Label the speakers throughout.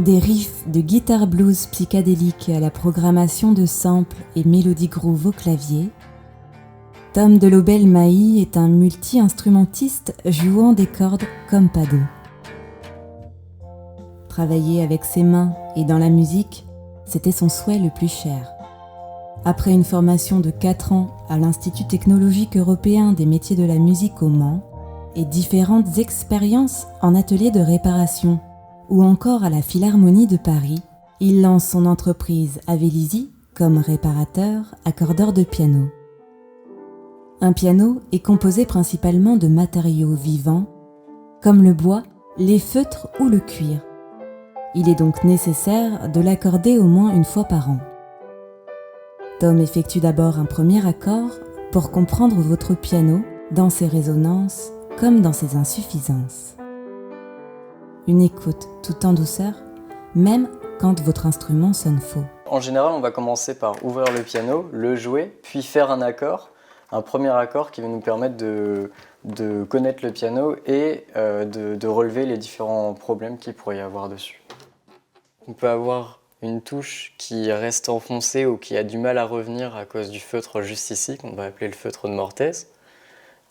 Speaker 1: Des riffs de guitare blues psychédélique à la programmation de samples et mélodies groove au clavier, Tom de Lobel-Mailly est un multi-instrumentiste jouant des cordes comme pas deux. Travailler avec ses mains et dans la musique, c'était son souhait le plus cher. Après une formation de 4 ans à l'Institut technologique européen des métiers de la musique au Mans et différentes expériences en atelier de réparation ou encore à la Philharmonie de Paris, il lance son entreprise à Vélizy comme réparateur, accordeur de piano. Un piano est composé principalement de matériaux vivants, comme le bois, les feutres ou le cuir. Il est donc nécessaire de l'accorder au moins une fois par an. Tom effectue d'abord un premier accord pour comprendre votre piano dans ses résonances comme dans ses insuffisances. Une écoute tout en douceur, même quand votre instrument sonne faux.
Speaker 2: En général, on va commencer par ouvrir le piano, le jouer, puis faire un accord, un premier accord qui va nous permettre de connaître le piano et de relever les différents problèmes qu'il pourrait y avoir dessus. On peut avoir une touche qui reste enfoncée ou qui a du mal à revenir à cause du feutre juste ici, qu'on va appeler le feutre de Mortez.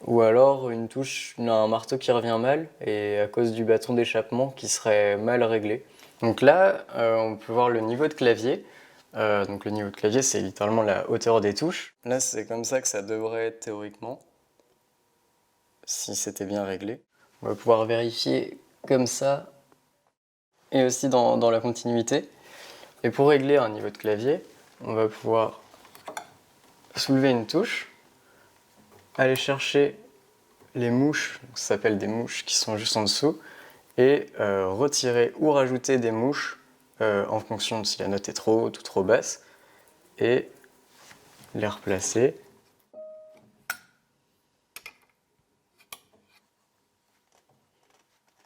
Speaker 2: Ou alors une touche, un marteau qui revient mal et à cause du bâton d'échappement qui serait mal réglé. Donc là, on peut voir le niveau de clavier. Donc le niveau de clavier, c'est littéralement la hauteur des touches. Là, c'est comme ça que ça devrait être théoriquement, si c'était bien réglé. On va pouvoir vérifier comme ça et aussi dans la continuité. Et pour régler un niveau de clavier, on va pouvoir soulever une touche, aller chercher les mouches, ça s'appelle des mouches qui sont juste en dessous, et retirer ou rajouter des mouches en fonction de si la note est trop haute ou trop basse, et les replacer.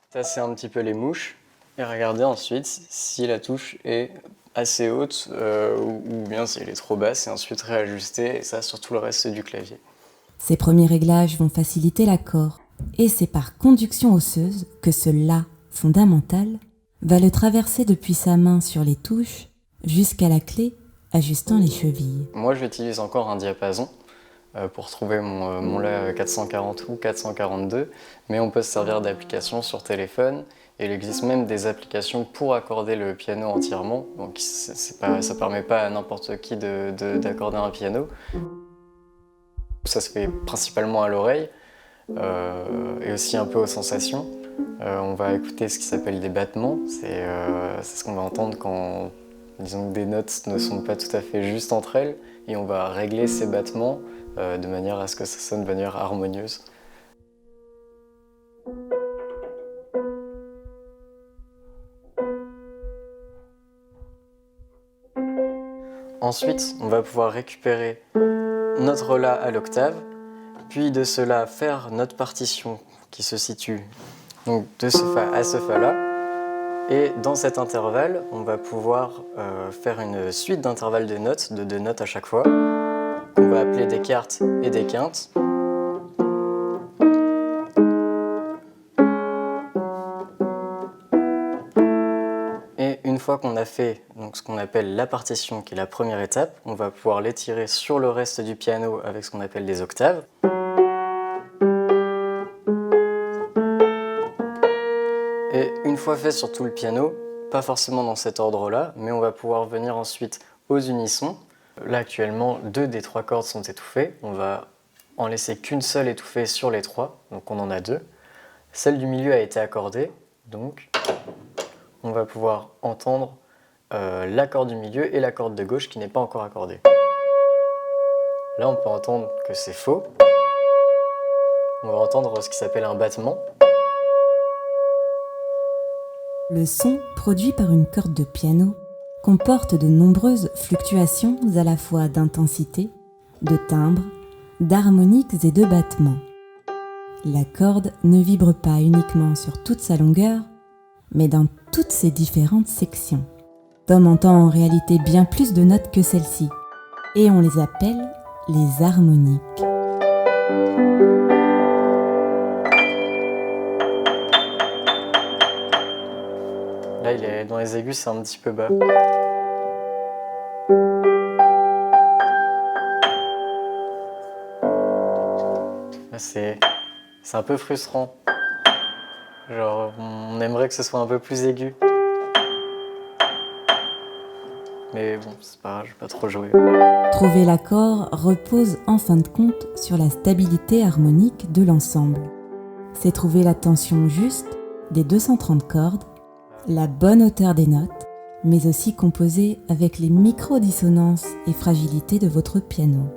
Speaker 2: Tasser un petit peu les mouches et regarder ensuite si la touche est assez haute ou bien si elle est trop basse, et ensuite réajuster, et ça sur tout le reste du clavier.
Speaker 1: Ces premiers réglages vont faciliter l'accord, et c'est par conduction osseuse que ce La fondamental va le traverser depuis sa main sur les touches jusqu'à la clé ajustant les chevilles.
Speaker 2: Moi, j'utilise encore un diapason pour trouver mon La 440 ou 442, mais on peut se servir d'applications sur téléphone, et il existe même des applications pour accorder le piano entièrement, donc ça permet pas à n'importe qui d'accorder un piano. Ça se fait principalement à l'oreille et aussi un peu aux sensations. On va écouter ce qui s'appelle des battements, c'est ce qu'on va entendre quand, disons que des notes ne sont pas tout à fait justes entre elles, et on va régler ces battements de manière à ce que ça sonne de manière harmonieuse. Ensuite, on va pouvoir récupérer notre La à l'octave, puis de cela faire notre partition qui se situe donc de ce Fa à ce Fa-là. Et dans cet intervalle, on va pouvoir faire une suite d'intervalles de notes, de 2 notes à chaque fois, qu'on va appeler des quartes et des quintes. Et une fois qu'on a fait donc, ce qu'on appelle la partition, qui est la première étape, on va pouvoir l'étirer sur le reste du piano avec ce qu'on appelle des octaves. Et une fois fait sur tout le piano, pas forcément dans cet ordre-là, mais on va pouvoir venir ensuite aux unissons. Là actuellement, 2 des 3 cordes sont étouffées. On va en laisser qu'une seule étouffée sur les 3, donc on en a 2. Celle du milieu a été accordée, donc on va pouvoir entendre la corde du milieu et la corde de gauche qui n'est pas encore accordée. Là on peut entendre que c'est faux. On va entendre ce qui s'appelle un battement.
Speaker 1: Le son produit par une corde de piano comporte de nombreuses fluctuations à la fois d'intensité, de timbre, d'harmoniques et de battements. La corde ne vibre pas uniquement sur toute sa longueur, mais dans toutes ses différentes sections. Tom entend en réalité bien plus de notes que celles-ci, et on les appelle les harmoniques.
Speaker 2: Là, dans les aigus, c'est un petit peu bas. Là, c'est un peu frustrant. Genre, on aimerait que ce soit un peu plus aigu. Mais bon, c'est pas grave, je vais pas trop jouer.
Speaker 1: Trouver l'accord repose en fin de compte sur la stabilité harmonique de l'ensemble. C'est trouver la tension juste des 230 cordes, la bonne hauteur des notes, mais aussi composer avec les micro-dissonances et fragilités de votre piano.